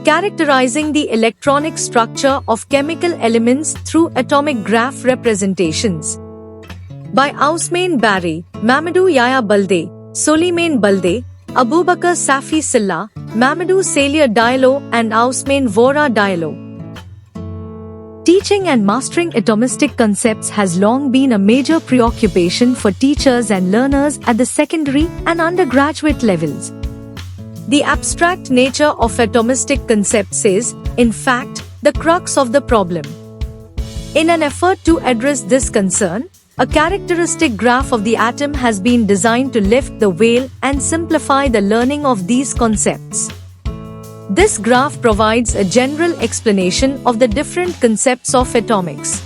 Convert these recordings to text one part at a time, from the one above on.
characterizing the electronic structure of chemical elements through atomic graph representations. By Ousmane Barry, Mamadou Yahya Balde, Soliman Balde, Abubakar Safi Silla, Mamadou Salia Diallo and Ousmane Vora Diallo. Teaching and mastering atomistic concepts has long been a major preoccupation for teachers and learners at the secondary and undergraduate levels. The abstract nature of atomistic concepts is, in fact, the crux of the problem. In an effort to address this concern, a characteristic graph of the atom has been designed to lift the veil and simplify the learning of these concepts. This graph provides a general explanation of the different concepts of atomics.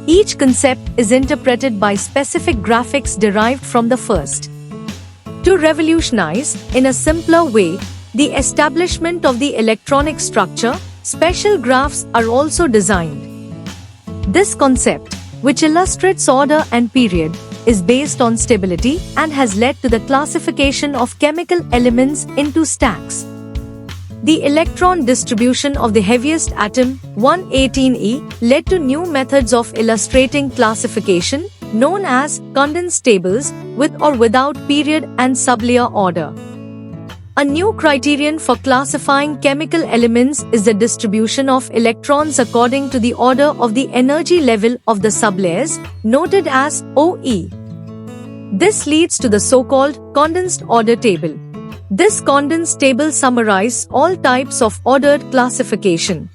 Each concept is interpreted by specific graphics derived from the first. To revolutionize, in a simpler way, the establishment of the electronic structure, special graphs are also designed. This concept, which illustrates order and period, is based on stability and has led to the classification of chemical elements into stacks. The electron distribution of the heaviest atom, 118E, led to new methods of illustrating classification, known as condensed tables, with or without period and sublayer order. A new criterion for classifying chemical elements is the distribution of electrons according to the order of the energy level of the sublayers, noted as OE. This leads to the so-called condensed order table. This condensed table summarizes all types of ordered classification.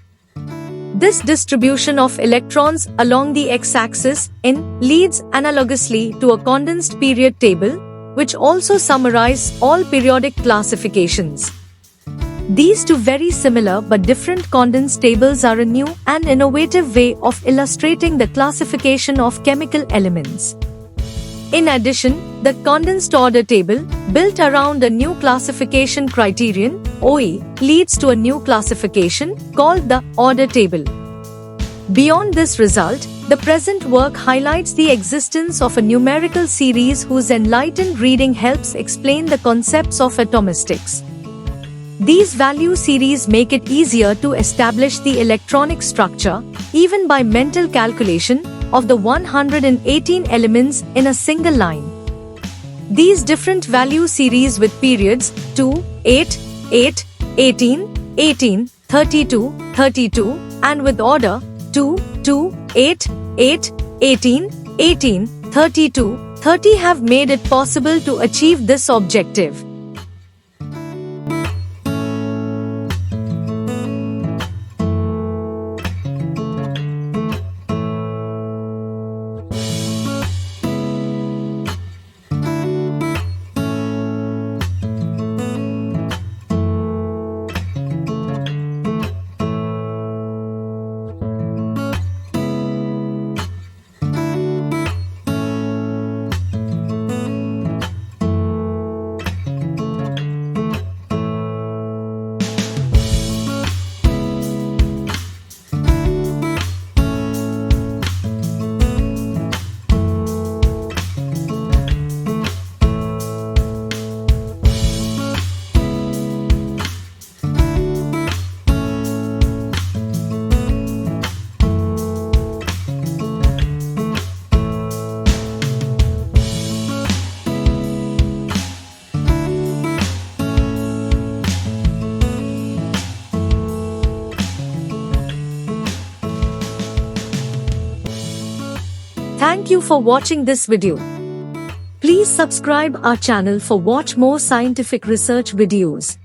This distribution of electrons along the x-axis N leads analogously to a condensed period table, which also summarizes all periodic classifications. These two very similar but different condensed tables are a new and innovative way of illustrating the classification of chemical elements. In addition, the condensed order table, built around a new classification criterion, OE, leads to a new classification, called the order table. Beyond this result, the present work highlights the existence of a numerical series whose enlightened reading helps explain the concepts of atomistics. These value series make it easier to establish the electronic structure, even by mental calculation, of the 118 elements in a single line. These different value series with periods 2, 8, 8, 18, 18, 32, 32, and with order 2, 2, 8, 8, 18, 18, 32, 30 have made it possible to achieve this objective. Thank you for watching this video. Please subscribe our channel for watch more scientific research videos.